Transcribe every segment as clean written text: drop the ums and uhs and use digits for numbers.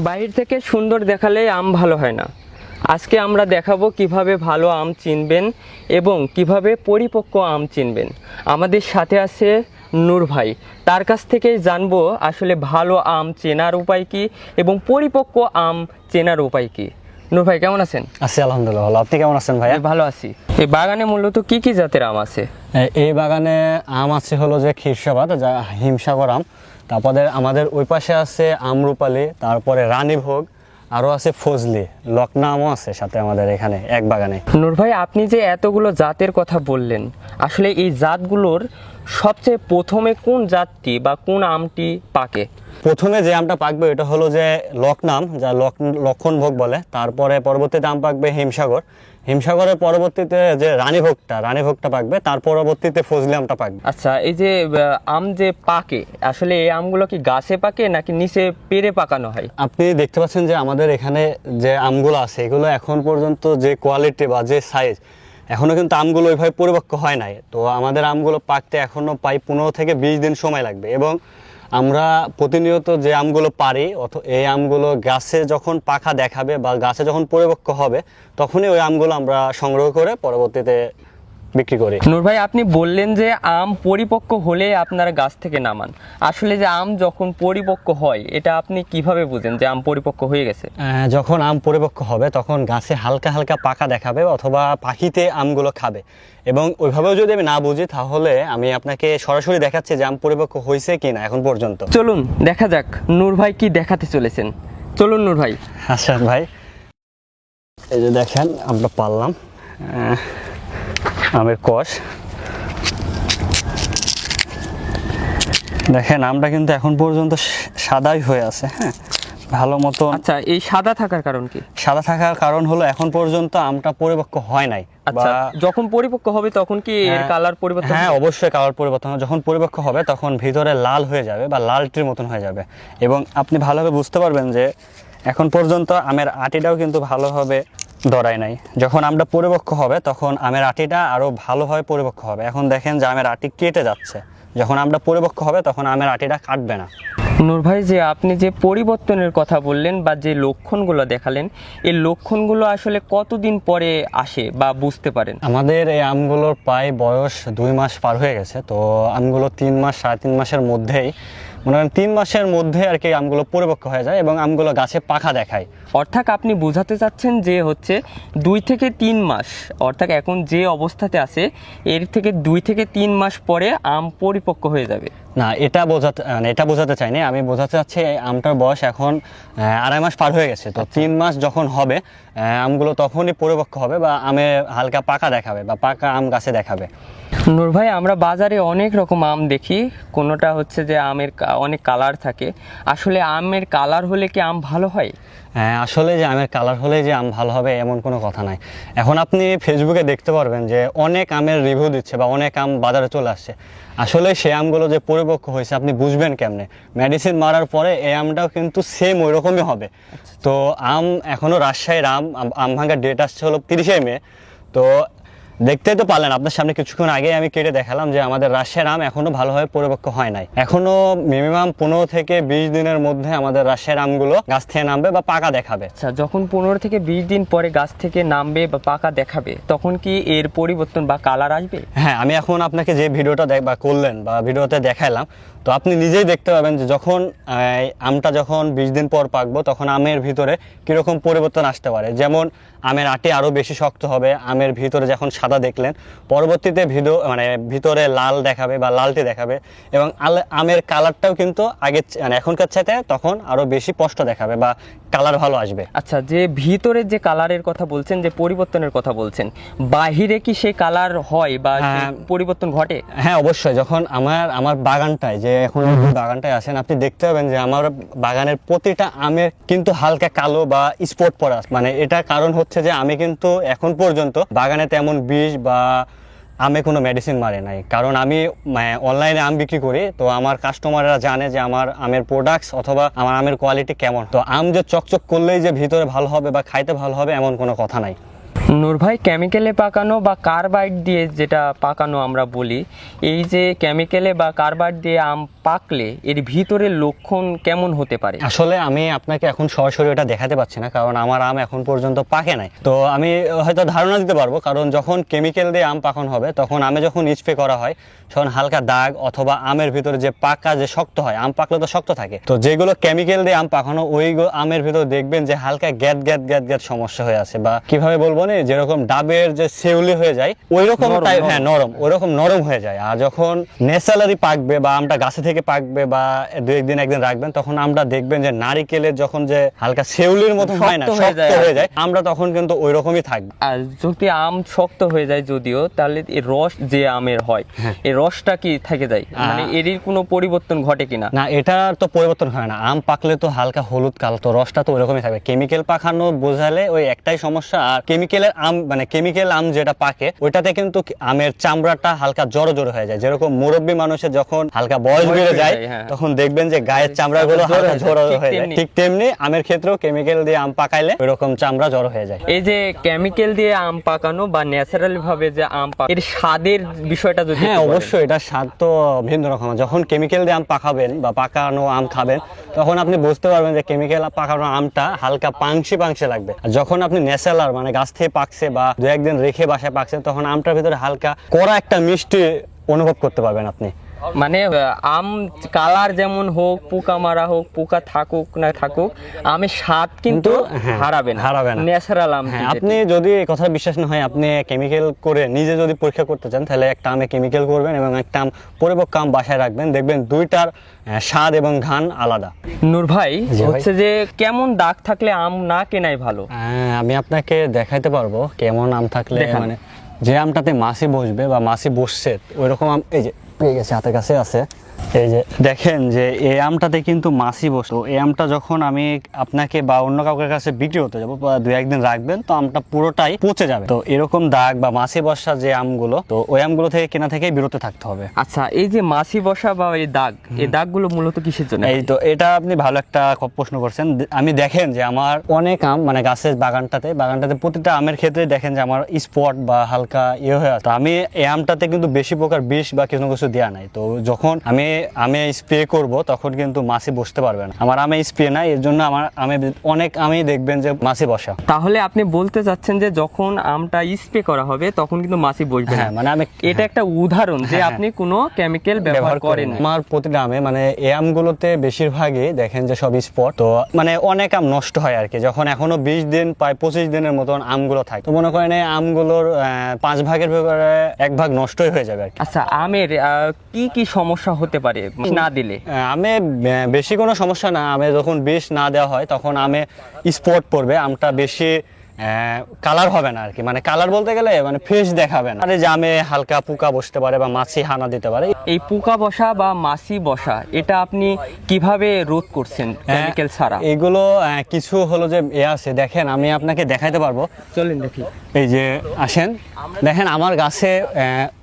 বাইরে থেকে সুন্দর দেখালে আম ভালো হয় না। আজকে আমরা দেখাবো কিভাবে ভালো আম চিনবেন এবং কিভাবে পরিপক্ক আম চিনবেন। আমাদের সাথে আছে নূর ভাই, তার কাছ থেকে জানবো আসলে ভালো আম চেনার উপায় কি এবং পরিপক্ক আম চেনার উপায় কি। নূর ভাই কেমন আছেন? আছি আলহামদুলিল্লাহ ভালো। আপনি কেমন আছেন ভাইয়া? ভালো আছি। এই বাগানে মূলত কি কি জাতের আম আছে? এই বাগানে আম আছে হলো যে খিরসাবাদ, যা হিমসাগর আম। তারপরে আমাদের ওই পাশে আছে আমরুপালি, তারপরে রানীভোগ, আরও আছে ফজলি, লকনা আমও আছে সাথে আমাদের এখানে এক বাগানে। নূর ভাই, আপনি যে এতগুলো জাতের কথা বললেন, আসলে এই জাতগুলোর সবচেয়ে প্রথমে কোন জাতটি বা কোন আমটি পাকে? প্রথমে যে আমটা পাকবে এটা হলো যে লকনাম, যা লক্ষণভোগ বলে। তারপরে পরবর্তীতে আম পাকবে হিমসাগর। হিমসাগরের পরবর্তীতে যে রানীভোগটা পাকবে। তার পরবর্তীতে ফজলি আমটা পাকবে। আচ্ছা, এই যে আম যে পাকে, আসলে এই আমগুলো কি গাছে পাকে নাকি নিচে পেড়ে পাকানো হয়? আপনি দেখতে পাচ্ছেন যে আমাদের এখানে যে আমগুলো আছে এগুলো এখন পর্যন্ত যে কোয়ালিটি বা যে সাইজ, এখনো কিন্তু আমগুলো ওইভাবে পরিপক্ক হয় নাই। তো আমাদের আমগুলো পাকতে এখনো প্রায় 15 থেকে 20 দিন সময় লাগবে। এবং আমরা প্রতিনিয়ত যে আমগুলো পারি, এই আমগুলো গাছে যখন পাকা দেখাবে বা গাছে যখন পরিপক্ক হবে, তখনই ওই আমগুলো আমরা সংগ্রহ করে পরবর্তীতে বিক্রি করি। নূর ভাই, আপনি বললেন যে আম পরিপক্ক হলে আপনারা গাছ থেকে নামান। আসলে যে আম যখন পরিপক্ক হয়, এটা আপনি কিভাবে বুঝেন যে আম পরিপক্ক হয়ে গেছে? যখন আম পরিপক্ক হবে তখন গাছে হালকা হালকা পাকা দেখাবে অথবা পাখিতে আমগুলো খাবে। এবং ওইভাবেও যদি আমি না বুঝি তাহলে আমি আপনাকে সরাসরি দেখাচ্ছি যে আম পরিপক্ক হয়েছে কিনা এখন পর্যন্ত। চলুন দেখা যাক নূর ভাই কি দেখাতে চলেছেন। চলুন নূর ভাই। আচ্ছা ভাই, এই যে দেখেন আমরা পারলাম আমের কষ। দেখেন আমটা কিন্তু এখন পর্যন্ত সাদাই হয়ে আছে। হ্যাঁ, ভালো মতো। আচ্ছা, এই সাদা থাকার কারণ কি? সাদা থাকার কারণ হলো এখন পর্যন্ত আমটা পরিপক্ক হয় নাই। আচ্ছা, যখন পরিপক্ক হবে তখন কি এর কালার পরিবর্তন? হ্যাঁ, অবশ্যই কালার পরিবর্তন হবে। যখন পরিপক্ক হবে তখন ভিতরে লাল হয়ে যাবে বা লালটির মতন হয়ে যাবে। এবং আপনি ভালোভাবে বুঝতে পারবেন যে এখন পর্যন্ত আমের আটিটাও কিন্তু ভালোভাবে ধরায় নাই। যখন আমটা পরিপক্ক হবে তখন আমের আটিটা আরো ভালোভাবে পরিপক্ক হবে। এখন দেখেন যে আমের আটি কেটে যাচ্ছে। যখন আমটা পরিপক্ক হবে তখন আমের আটিটা কাটবে না। নূর ভাই, যে আপনি যে পরিবর্তনের কথা বললেন বা যে লক্ষণগুলো দেখালেন, এই লক্ষণগুলো আসলে কতদিন পরে আসে বা বুঝতে পারেন? আমাদের এই আমগুলোর প্রায় বয়স 2 মাস পার হয়ে গেছে। তো আমগুলো 3 মাস 3.5 মাসের মধ্যেই, মনে করেন 3 মাসের মধ্যে আর কি আমগুলো পরিপক্ক হয়ে যায় এবং আমগুলো গাছে পাখা দেখায়। অর্থাৎ আপনি বোঝাতে চাচ্ছেন যে হচ্ছে 2 থেকে 3 মাস, অর্থাৎ এখন যে অবস্থাতে আছে এর থেকে 2 থেকে 3 মাস পরে আম পরিপক্ক হয়ে যাবে। না, এটা বোঝাতে চাইনি। আমি বোঝাতে চাচ্ছি আমটার বয়স এখন 2.5 মাস পার হয়ে গেছে। তো 3 মাস যখন হবে আমগুলো তখনই পরিপক্ক হবে বা আমে হালকা পাকা দেখাবে বা পাকা আম গাছে দেখাবে। নূর ভাই, আমরা বাজারে অনেক রকম আম দেখি, কোনোটা হচ্ছে যে আমের অনেক কালার থাকে। আসলে আমের কালার হলে কি আম ভালো হয়? হ্যাঁ, আসলে যে আমের কালার হলে যে আম ভালো হবে এমন কোনো কথা নাই। এখন আপনি ফেসবুকে দেখতে পারবেন যে অনেক আমের রিভিউ দিচ্ছে বা অনেক আম বাজারে চলে আসছে। আসলে সেই আমগুলো যে পরিপক্ক হয়েছে আপনি বুঝবেন কেমনে? মেডিসিন মারার পরে এই আমটাও কিন্তু সেম ওই রকমই হবে। তো আম এখনও রাজশাহীর আম ভাঙার ডেট আসছে হলো 30শে মে। তো দেখতেই তো পারলেন আপনার সামনে কিছুক্ষণ আগে আমি কেটে দেখালাম যে আমাদের রাজশাহীর আম এখনো ভালোভাবে পরিপক্ক হয় নাই। এখনো মিনিমাম 15 থেকে 20 দিনের মধ্যে আমাদের রাজশাহীর আমগুলো গাছ থেকে নামবে বা পাকা দেখাবে। আচ্ছা, যখন 15 থেকে 20 দিন পরে গাছ থেকে নামবে বা পাকা দেখাবে তখন কি এর পরিবর্তন বা কালার আসবে? হ্যাঁ, আমি এখন আপনাকে যে ভিডিওটা করলেন বা ভিডিওতে দেখাইলাম, তো আপনি নিজেই দেখতে পাবেন যে যখন আমটা যখন 20 দিন পর পাকবো তখন আমের ভিতরে কিরকম পরিবর্তন আসতে পারে। যেমন আমের আটি আরও বেশি শক্ত হবে, আমের ভিতরে যখন সাদা দেখলেন পরবর্তীতে ভিতরে লাল দেখাবে বা লালটে দেখাবে। এবং আমের কালারটাও কিন্তু এখনকার চাইতে তখন আরও বেশি স্পষ্ট দেখাবে বা কালার ভালো আসবে। আচ্ছা, যে ভিতরের যে কালারের কথা বলছেন, যে পরিবর্তনের কথা বলছেন, বাহিরে কি সেই কালার হয় বা পরিবর্তন ঘটে? হ্যাঁ, অবশ্যই। যখন আমার বাগানটায় যে এখন বাগানটায় আসেন আপনি দেখতে পাবেন যে আমার বাগানের প্রতিটা আমের কিন্তু হালকা কালো বা স্পট পড়া। মানে এটা কারণ হচ্ছে যে আমি কিন্তু এখন পর্যন্ত বাগানে তেমন বিষ বা আমে কোনো মেডিসিন মারে নাই। কারণ আমি অনলাইনে আম বিক্রি করি, তো আমার কাস্টমাররা জানে যে আমার আমের প্রোডাক্টস অথবা আমার আমের কোয়ালিটি কেমন। তো আম যে চকচক করলেই যে ভিতরে ভালো হবে বা খাইতে ভালো হবে এমন কোনো কথা নাই। নূর ভাই, কেমিক্যালে পাকানো বা কার্বাইড দিয়ে যেটা পাকানো আমরা বলি, এই যে কেমিক্যালে বা কার্বাইড দিয়ে আম পাকলে এর ভিতরের লক্ষণ কেমন হতে পারে? আসলে আমি আপনাকে এখন সরাসরি ওটা দেখাতে পাচ্ছি না, কারণ আমার আম এখন পর্যন্ত পাকে নাই। তো আমি হয়তো ধারণা দিতে পারবো, কারণ যখন কেমিক্যাল দিয়ে আম পাকানো হবে তখন আমে যখন স্প্রে করা হয় তখন হালকা দাগ অথবা আমের ভিতরে যে পাকা যে শক্ত হয়, আম পাকলে তো শক্ত থাকে, তো যেগুলো কেমিক্যাল দিয়ে আম পাকানো ওই আমের ভিতরে দেখবেন যে হালকা গ্যাদ গ্যাদ গ্যাদ গ্যাদ সমস্যা হয়ে আছে, বা কিভাবে বলবো না, যেরকম ডাবের যে সেউলি হয়ে যায় ওই রকম টাইপ, হ্যাঁ নরম, ওই রকম নরম হয়ে যায়। আর যখন ন্যাচারালি পাকবে বা আমটা গাছে থেকে পাকবে বা একদিন রাখবেন, তখন আমরা দেখবেন যে নারিকেলের যখন যে হালকা সেউলির মতো হয় না, শক্ত হয়ে যায়, আমরা তখন কিন্তু ওই রকমই থাকবে। আর যদি আম শক্ত হয়ে যায় যদিও, তাহলে এর রস যে আমের হয় এই রসটা কি থেকে যায়, মানে এর কোনো পরিবর্তন ঘটে কিনা? না, এটা তো পরিবর্তন হয় না। আম পাকলে তো হালকা হলুদ কালো, তো রসটা তো ওইরকমই থাকবে। কেমিক্যাল পাকানো বোঝালে ওই একটাই সমস্যা। আর কেমিক্যালের আম মানে কেমিক্যাল আম যেটা পাকে ওইটাতে কিন্তু আমের চামড়াটা হালকা জড়ো জড়ো হয়ে যায়। যেরকম মুরব্বী মানুষের যখন হালকা বয়স বেড়ে যায় তখন দেখবেন যে গায়ের চামড়াগুলো হালকা জড়ো হয়ে যায়, ঠিক তেমনি আমের ক্ষেত্রেও কেমিক্যাল দিয়ে আম পাকাইলে ওইরকম চামড়া জড়ো হয়ে যায়। এই যে কেমিক্যাল দিয়ে আম পাকানো বা ন্যাচারালি ভাবে যে আম পাকানো, এর স্বাদের বিষয়টা যদি হ্যাঁ অবশ্যই, এটা স্বাদ তো ভিন্ন রকম। যখন কেমিক্যাল দিয়ে আম পাকাবেন বা পাকানো আম খাবেন তখন আপনি বুঝতে পারবেন যে কেমিক্যাল পাকানো আমটা হালকা পাংশে পাংশে লাগবে। আর যখন আপনি ন্যাচারাল মানে গাছ থেকে পাকছে বা দু একদিন রেখে বাসায় পাকছে তখন আমটার ভিতরে হালকা কড়া একটা মিষ্টি অনুভব করতে পারবেন আপনি। মানে আম কালার যেমন হোক, পোকা মারা হোক, পোকা থাকুক না থাকুক, আমের স্বাদ কিন্তু হারাবে না ন্যাচারাল আম। হ্যাঁ, আপনি যদি এই কথা বিশ্বাস না হয়, আপনি কেমিক্যাল করে নিজে যদি পরীক্ষা করতে চান তাহলে একটা আমে কেমিক্যাল করবেন এবং একটা আম পরিপক্ক আম বাসায় রাখবেন, দেখবেন দুইটার স্বাদ এবং ঘ্রাণ আলাদা। নূর ভাই, হচ্ছে যে কেমন দাগ থাকলে আম না কেনাই ভালো? আমি আপনাকে দেখাইতে পারবো কেমন আম থাকলে, মানে যে আমটাতে মাছি বসবে বা মাছি বসছে ওইরকম আম এই যে পেয়ে গেছে, হাতের কাছে আছে। এই যে দেখেন যে এই আমটাতে কিন্তু মাছি বসতো। এই আমটা যখন আমি আপনাকে বা অন্য কাউকে কাছে বিক্রি হতে যাবো বা দু একদিন রাখবেন তো আমটা পুরোটাই পচে যাবে। তো এরকম দাগ বা মাছি বসা যে আমগুলো, তো ওই আমগুলো থেকে কেনা থেকে বিরত থাকতে হবে। আচ্ছা, এই যে মাছি বসা বা এই দাগ, এই দাগগুলো মূলত কিসের জন্য? এই তো এটা আপনি ভালো একটা প্রশ্ন করছেন। আমি দেখেন যে আমার অনেক আম মানে গাছের বাগানটাতে প্রতিটা আমের ক্ষেত্রে দেখেন যে আমার স্পট বা হালকা ইয়ে হয়ে আছে। আমি এই আমটাতে কিন্তু বেশি প্রকার বিষ বা কিছু দেওয়া নাই। তো যখন আমি স্প্রে করব তখন কিন্তু মাছি বসতে পারবে না। আমার আমে স্প্রে নাই, এর জন্য আমার অনেক আমি দেখবেন যে মাছি বসা। তাহলে আপনি বলতে চাচ্ছেন যে যখন আমটা স্প্রে করা হবে তখন কিন্তু মাছি বসবে না? মানে এটা একটা উদাহরণ যে আপনি কোনো কেমিক্যাল ব্যবহার করেন। আমার প্রতিটা আমে মানে এই আমগুলোতে বেশিরভাগই দেখেন যে সব স্পট, তো মানে অনেক আম নষ্ট হয় আর কি। যখন এখনো 20 দিন প্রায় 25 দিনের মতন আমগুলো থাকে, তো মনে করেন এই আমগুলোর 5 ভাগের ভেতরে 1 ভাগ নষ্টই হয়ে যাবে আর কি। আচ্ছা, আমের কি কি সমস্যা হতে পারে না দিলে? আমে বেশি কোনো সমস্যা না। আমে যখন বিষ না দেওয়া হয় তখন আমে স্পট পড়বে, আমটা বেশি কালার হবে না আর কি। মানে কালার বলতে গেলে মানে ফ্রেশ দেখাবে না। যে আমে হালকা পোকা বসতে পারে বা মাছি হানা দিতে পারে। এই পোকা বসা বা মাছি বসা এটা আপনি কিভাবে রোধ করছেন কেমিক্যাল ছাড়া? এগুলো কিছু হলো যে আছে, দেখেন আমি আপনাকে দেখাইতে পারবো, চলেন দেখি। এই যে আসেন, দেখেন আমার গাছে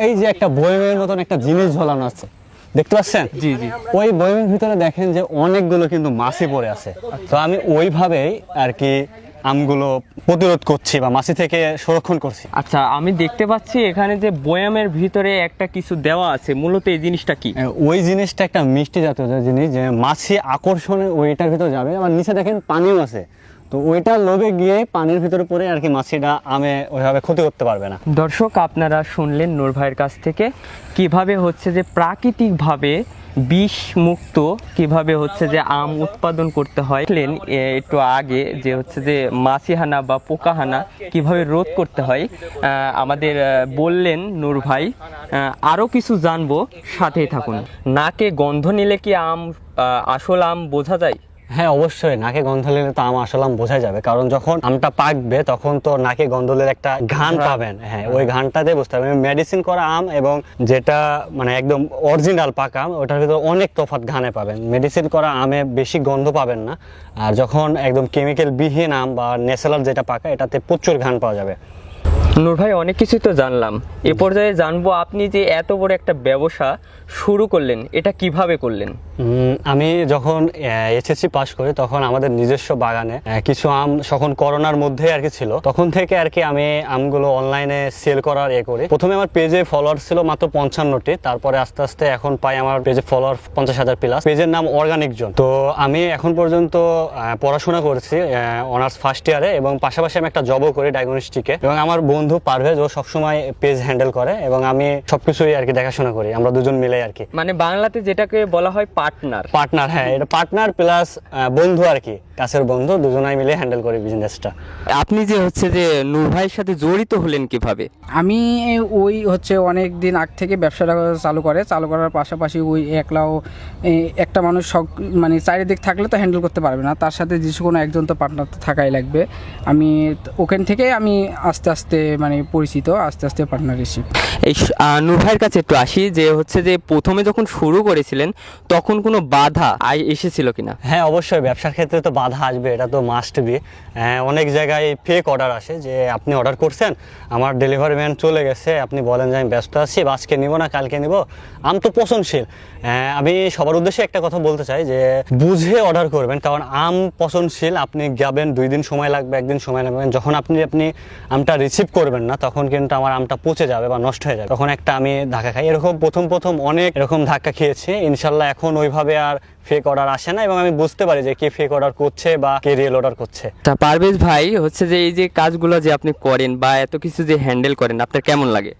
এই যে একটা বয়মের মতন একটা জিনিস ঝোলানো আছে, দেখতে পাচ্ছেন? জি জি। ওই বয়মের ভিতরে দেখেন যে অনেকগুলো কিন্তু মাছি পড়ে আছে। তো আমি ওইভাবেই আর কি আমগুলো প্রতিরোধ করছি বা মাছি থেকে সংরক্ষণ করছি। আচ্ছা, আমি দেখতে পাচ্ছি এখানে যে বয়ামের ভিতরে একটা কিছু দেওয়া আছে, মূলত এই জিনিসটা কি? ওই জিনিসটা একটা মিষ্টি জাতীয় জিনিস, যে মাছি আকর্ষণে ওইটার ভিতরে যাবে। আবার নিচে দেখেন পানিও আছে, তো ওইটা লোভে গিয়ে পানির ভিতরে পড়ে আর কি মাছিটা আমে ওইভাবে ক্ষতি করতে পারবে না। দর্শক, আপনারা শুনলেন নূর ভাইয়ের কাছ থেকে কিভাবে হচ্ছে যে প্রাকৃতিকভাবে বিষ মুক্ত কিভাবে হচ্ছে যে আম উৎপাদন করতে হয়। একটু আগে যে হচ্ছে যে মাছি হানা বা পোকা হানা কিভাবে রোধ করতে হয় আমাদের বললেন নূর ভাই। আরও কিছু জানবো, সাথেই থাকুন। নাকে গন্ধ নিলে কি আম আসল আম বোঝা যায়? হ্যাঁ অবশ্যই, নাকে গন্ধ নিলে তো আম আসল আম বোঝা যাবে, কারণ যখন আমটা পাকবে তখন তো নাকে গন্ধলের একটা ঘ্রাণ পাবেন। হ্যাঁ, ওই ঘ্রাণটাতে বুঝতে পারবেন। মেডিসিন করা আম এবং যেটা মানে একদম অরিজিনাল পাকা আম, ওটার ভিতরে অনেক তফাৎ ঘ্রাণে পাবেন। মেডিসিন করা আমে বেশি গন্ধ পাবেন না, আর যখন একদম কেমিক্যাল বিহীন আম বা ন্যাচারাল যেটা পাকা এটাতে প্রচুর ঘ্রাণ পাওয়া যাবে। নূর ভাই, অনেক কিছুই তো জানলাম, এ পর্যায়ে জানবো আপনি যে এত বড় একটা ব্যবসা শুরু করলেন এটা কিভাবে করলেন? আমি যখন এসএসসি পাস করি তখন আমাদের নিজস্ব বাগানে কিছু আম তখন করোনার মধ্যে আর কি ছিল, তখন থেকে আর কি আমি আমগুলো অনলাইনে সেল করার করি। প্রথমে আমার পেজে ফলোয়ার ছিল মাত্র 55টি, তারপরে আস্তে আস্তে এখন পাই আমার পেজে ফলোয়ার 50,000 প্লাস। পেজের নাম অর্গানিক জোন। তো আমি এখন পর্যন্ত পড়াশোনা করছি অনার্স ফার্স্ট ইয়ারে, এবং পাশাপাশি আমি একটা জবও করি ডায়াগনস্টিকে। এবং আমার বন্ধু পারভেজ ও সবসময় পেজ হ্যান্ডেল করে এবং আমি সবকিছুই আর কি দেখাশোনা করি, আমরা দুজন মিলে আর কি। মানে বাংলাতে যেটাকে বলা হয় পার্টনার। হ্যাঁ, এটা পার্টনার প্লাস বন্ধু আর কি, কাছের বন্ধু, দুজনাই মিলে হ্যান্ডেল করি বিজনেসটা। আপনি যে হচ্ছে যে নূর ভাইয়ের সাথে জড়িত হলেন কিভাবে? আমি ওই হচ্ছে অনেক দিন আগ থেকে ব্যবসাটা চালু করার পাশাপাশি ওই একলাও একটা মানুষ মানে চারিদিক থাকলে তো হ্যান্ডেল করতে পারবে না, তার সাথে যে কোনো একজন তো পার্টনার তো থাকাই লাগবে। আমি ওখান থেকে আমি আস্তে আস্তে মানে পরিচিত, আস্তে আস্তে পার্টনারশিপ। এই নূর ভাইয়ের কাছে একটু আসি, যে হচ্ছে যে প্রথমে যখন শুরু করেছিলেন তখন কোনো বাধা এসেছিল কিনা? হ্যাঁ, অবশ্যই ব্যবসার ক্ষেত্রে তো বাধা আসবে, এটা তো মাস্ট বি। অনেক জায়গায় ফেক অর্ডার আসে যে আপনি অর্ডার করছেন, আমার ডেলিভারি ম্যান চলে গেছে, আপনি বলেন যে আমি ব্যস্ত আছি, আজকে নিব না কালকে নিব। আম তো পচনশীল। আমি সবার উদ্দেশ্যে একটা কথা বলতে চাই যে বুঝে অর্ডার করবেন, কারণ আম পচনশীল। আপনি যাবেন 2 দিন সময় লাগবে, 1 দিন সময় লাগবে, যখন আপনি আমটা রিসিভ করবেন না তখন কিন্তু আমার আমটা পচে যাবে বা নষ্ট হয়ে যাবে, তখন একটা আমি ধাক্কা খাই। এরকম প্রথম অনেক এরকম ধাক্কা খেয়েছি। ইনশাল্লাহ এখন ওইভাবে আর ফেক অর্ডার আসে না, এবং আমি বুঝতে পারি যে কে ফেক অর্ডার করছে বা কে রিয়েল অর্ডার করছে। তা পারভেজ ভাই হচ্ছে যে এই যে কাজগুলো যে আপনি করেন বা এত কিছু যে হ্যান্ডেল করেন, আপনার কেমন লাগে?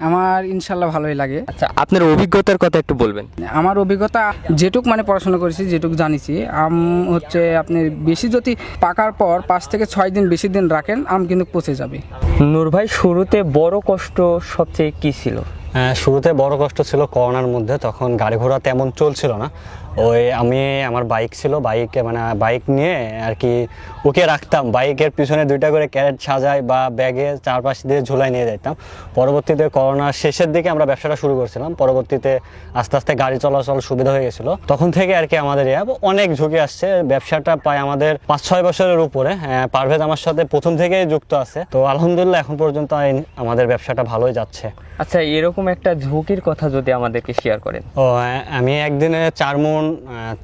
আমার ইনশাল্লাহ ভালোই লাগে। আচ্ছা, আপনার অভিজ্ঞতার কথা একটু বলবেন। আমার অভিজ্ঞতা যেটুক মানে পড়াশোনা করেছি, যেটুক জানিছি, আম হচ্ছে আপনি বেশি যদি পাকার পর 5 থেকে 6 দিন বেশি দিন রাখেন, আম কিন্তু পচে যাবে। নূর ভাই, শুরুতে বড় কষ্ট সবচেয়ে কি ছিল? শুরুতে বড় কষ্ট ছিল করোনার মধ্যে, তখন গাড়ি ঘোড়া তেমন চলছিল না। আমার বাইক ছিল, বাইক নিয়ে আর কি ওকে রাখতাম, বাইকের পিছনে 2টা করে ক্যারেট সাজাই বা ব্যাগে চারপাশ দিয়ে ঝুলাই নিয়ে যেতাম। পরবর্তীতে করোনার শেষের দিকে আমরা ব্যবসাটা শুরু করছিলাম, পরবর্তীতে আস্তে আস্তে গাড়ি চলাচল সুবিধা হয়ে গেছিলো, তখন থেকে আর কি আমাদের অনেক ঝুঁকি আসছে। ব্যবসাটা প্রায় আমাদের 5-6 বছরের উপরে। পারভেজ আমার সাথে প্রথম থেকেই যুক্ত আছে, তো আলহামদুলিল্লাহ এখন পর্যন্ত আমাদের ব্যবসাটা ভালোই যাচ্ছে। আচ্ছা, এরকম একটা ঝুঁকির কথা যদি আমাদেরকে শেয়ার করেন। আমি একদিনে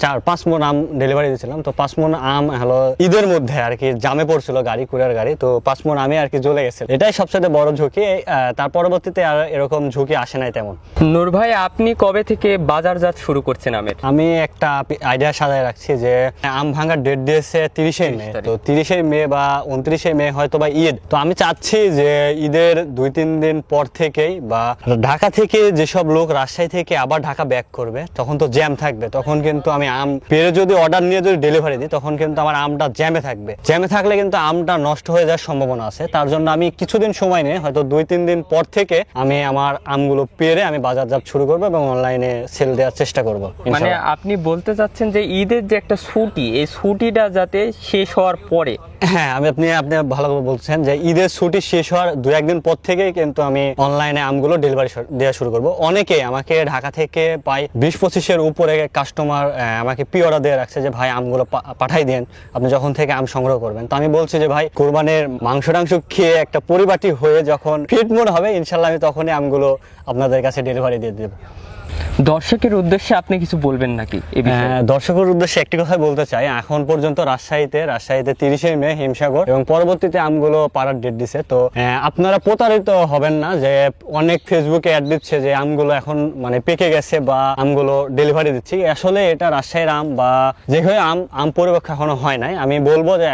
4-5 মণ আম ডেলিভারি দিয়েছিলাম। তো 5 মণ আম হলো ঈদের মধ্যে আর কি জামে পড়ছিল গাড়ি, কুরিয়ার গাড়ি, তো 5 মণ আমি আর কি জ্বলে গেছে। এটাই সবচেয়ে বড় ঝুঁকি। তার পরবর্তীতে আর এরকম ঝুঁকি আসে নাই তেমন। নূর ভাই, আপনি কবে থেকে বাজারজাত শুরু করছেন আমের? আমি একটা আইডিয়া সাজায় রাখছি যে আম ভাঙার ডেট দিয়েছে 30শে মে, তো 30শে মে বা 29শে মে হয়তো বা ঈদ। তো আমি চাচ্ছি যে ঈদের 2-3 দিন পর থেকেই, বা ঢাকা থেকে যেসব লোক রাজশাহী থেকে আবার ঢাকা ব্যাক করবে, তখন তো জ্যাম থাকবে, তখন কিন্তু আমি আম পেরে যদি অর্ডার নিয়ে যদি ডেলিভারি দিই, তখন কিন্তু আমার আমটা জ্যামে থাকবে। জ্যামে থাকলে কিন্তু আমটা নষ্ট হয়ে যাওয়ার সম্ভাবনা আছে। তার জন্য আমি কিছুদিন সময় নিয়ে, হয়তো 2-3 দিন পর থেকে আমি আমার আমগুলো পেরে আমি বাজারজাত শুরু করবো এবং অনলাইনে সেল দেওয়ার চেষ্টা করব। মানে আপনি বলতে চাচ্ছেন যে ঈদের যে একটা ছুটি, এই ছুটিটা যাতে শেষ হওয়ার পরে। হ্যাঁ, আপনি ভালো করে বলছেন যে ঈদের ছুটি শেষ হওয়ার 2-1 দিন পর থেকেই কিন্তু আমি অনলাইনে আমগুলো ডেলিভারি দেওয়া শুরু করব। অনেকে আমাকে ঢাকা থেকে প্রায় 20-25-এর উপরে কাস্টমার আমাকে প্রি অর্ডার দিয়ে রাখছে যে ভাই আমগুলো পাঠাই দেন আপনি যখন থেকে আম সংগ্রহ করবেন। তো আমি বলছি যে ভাই, কোরবানের মাংস খেয়ে একটা পরিপাটি হয়ে যখন ফিট মনে হবে, ইনশাল্লাহ আমি তখনই আমগুলো আপনাদের কাছে ডেলিভারি দিয়ে দেবো। দর্শকের উদ্দেশ্যে আপনি কিছু বলবেন নাকি? দর্শকের উদ্দেশ্যে একটি কথা বলতে চাই, এখন পর্যন্ত রাজশাহীতে 30শে মে হিমসাগর, এবং পরবর্তীতে আমগুলো পাড়ার ডেট দিছে। তো আপনারা প্রতারিত হবেন না যে অনেক ফেসবুকে অ্যাড দিচ্ছে যে আমগুলো এখন মানে পেকে গেছে বা আমগুলো ডেলিভারি দিচ্ছি। আসলে এটা রাজশাহীর আম বা যেভাবে আম পরিপক্ক এখনো হয় নাই। আমি বলবো যে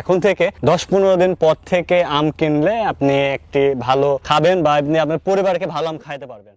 এখন থেকে 10-15 দিন পর থেকে আম কিনলে আপনি একটি ভালো খাবেন বা আপনি আপনার পরিবারকে ভালো আম খাইতে পারবেন।